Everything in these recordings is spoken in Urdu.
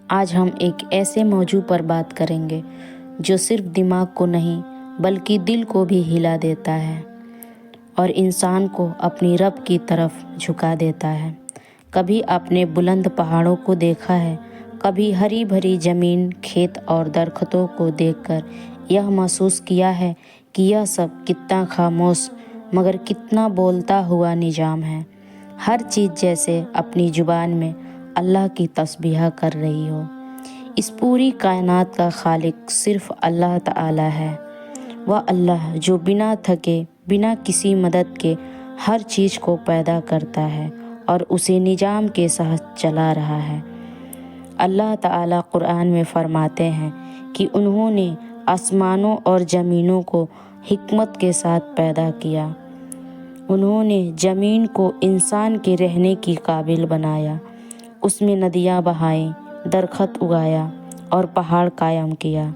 آج ہم ایک ایسے موضوع پر بات کریں گے جو صرف دماغ کو نہیں بلکہ دل کو بھی ہلا دیتا ہے اور انسان کو اپنی رب کی طرف جھکا دیتا ہے۔ کبھی اپنے بلند پہاڑوں کو دیکھا ہے، کبھی ہری بھری زمین، کھیت اور درختوں کو دیکھ کر یہ محسوس کیا ہے کہ یہ سب کتنا خاموش مگر کتنا بولتا ہوا نظام ہے۔ ہر چیز جیسے اپنی زبان میں اللہ کی تسبیح کر رہی ہو۔ اس پوری کائنات کا خالق صرف اللہ تعالی ہے۔ وہ اللہ جو بنا تھکے، بنا کسی مدد کے ہر چیز کو پیدا کرتا ہے اور اسے نظام کے ساتھ چلا رہا ہے۔ اللہ تعالی قرآن میں فرماتے ہیں کہ انہوں نے آسمانوں اور زمینوں کو حکمت کے ساتھ پیدا کیا۔ انہوں نے زمین کو انسان کے رہنے کی قابل بنایا، اس میں ندیاں بہائیں، درخت اگایا اور پہاڑ قائم کیا۔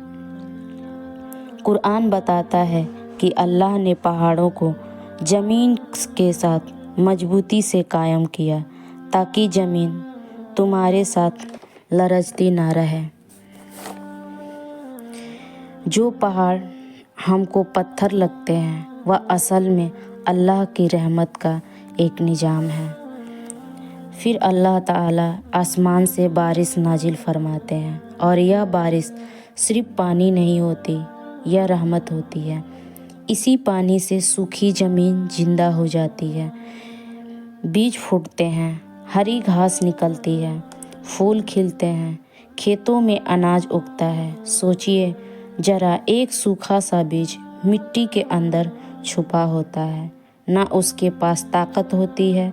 قرآن بتاتا ہے کہ اللہ نے پہاڑوں کو زمین کے ساتھ مضبوطی سے قائم کیا تاکہ زمین تمہارے ساتھ لرزتی نہ رہے۔ جو پہاڑ ہم کو پتھر لگتے ہیں وہ اصل میں اللہ کی رحمت کا ایک نظام ہے۔ پھر اللہ تعالی آسمان سے بارش نازل فرماتے ہیں اور یہ بارش صرف پانی نہیں ہوتی، یہ رحمت ہوتی ہے۔ اسی پانی سے سوکھی زمین زندہ ہو جاتی ہے، بیج پھوٹتے ہیں، ہری گھاس نکلتی ہے، پھول کھلتے ہیں، کھیتوں میں اناج اگتا ہے۔ سوچئے ذرا، ایک سوکھا سا بیج مٹی کے اندر چھپا ہوتا ہے، نہ اس کے پاس طاقت ہوتی ہے،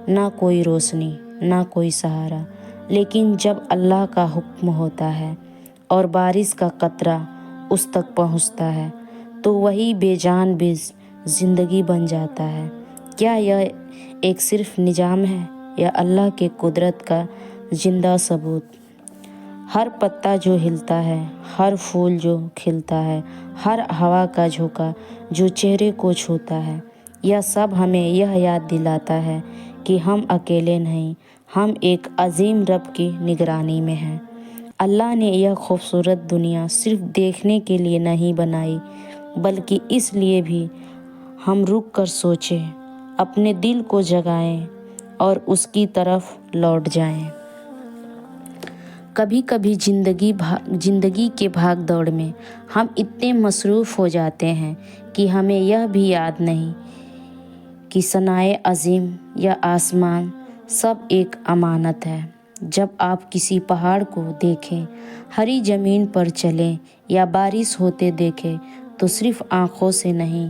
نہ کوئی روشنی، نہ کوئی سہارا، لیکن جب اللہ کا حکم ہوتا ہے اور بارش کا قطرہ اس تک پہنچتا ہے تو وہی بے جان بیج زندگی بن جاتا ہے۔ کیا یہ ایک صرف نظام ہے یا اللہ کے قدرت کا زندہ ثبوت؟ ہر پتا جو ہلتا ہے، ہر پھول جو کھلتا ہے، ہر ہوا کا جھونکا جو چہرے کو چھوتا ہے، یہ سب ہمیں یہ یاد دلاتا ہے کہ ہم اکیلے نہیں، ہم ایک عظیم رب کی نگرانی میں ہیں۔ اللہ نے یہ خوبصورت دنیا صرف دیکھنے کے لیے نہیں بنائی بلکہ اس لیے بھی ہم رک کر سوچیں، اپنے دل کو جگائیں اور اس کی طرف لوٹ جائیں۔ کبھی کبھی زندگی کے بھاگ دوڑ میں ہم اتنے مصروف ہو جاتے ہیں کہ ہمیں یہ بھی یاد نہیں کہ ثنائے عظیم یا آسمان سب ایک امانت ہے۔ جب آپ کسی پہاڑ کو دیکھیں، ہری زمین پر چلیں یا بارش ہوتے دیکھیں تو صرف آنکھوں سے نہیں،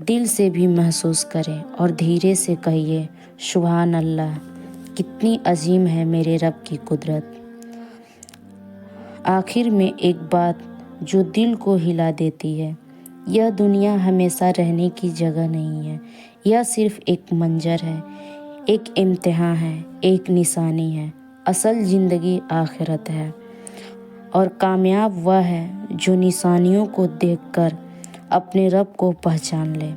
دل سے بھی محسوس کریں اور دھیرے سے کہیے، سبحان اللہ، کتنی عظیم ہے میرے رب کی قدرت۔ آخر میں ایک بات جو دل کو ہلا دیتی ہے، یہ دنیا ہمیشہ رہنے کی جگہ نہیں ہے، یہ صرف ایک منظر ہے، ایک امتحان ہے، ایک نشانی ہے۔ اصل زندگی آخرت ہے اور کامیاب وہ ہے جو نشانیوں کو دیکھ کر اپنے رب کو پہچان لے۔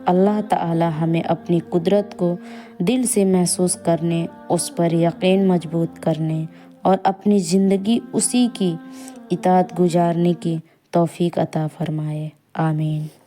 اللہ تعالی ہمیں اپنی قدرت کو دل سے محسوس کرنے، اس پر یقین مضبوط کرنے اور اپنی زندگی اسی کی اطاعت گزارنے کی توفیق عطا فرمائے۔ آمین۔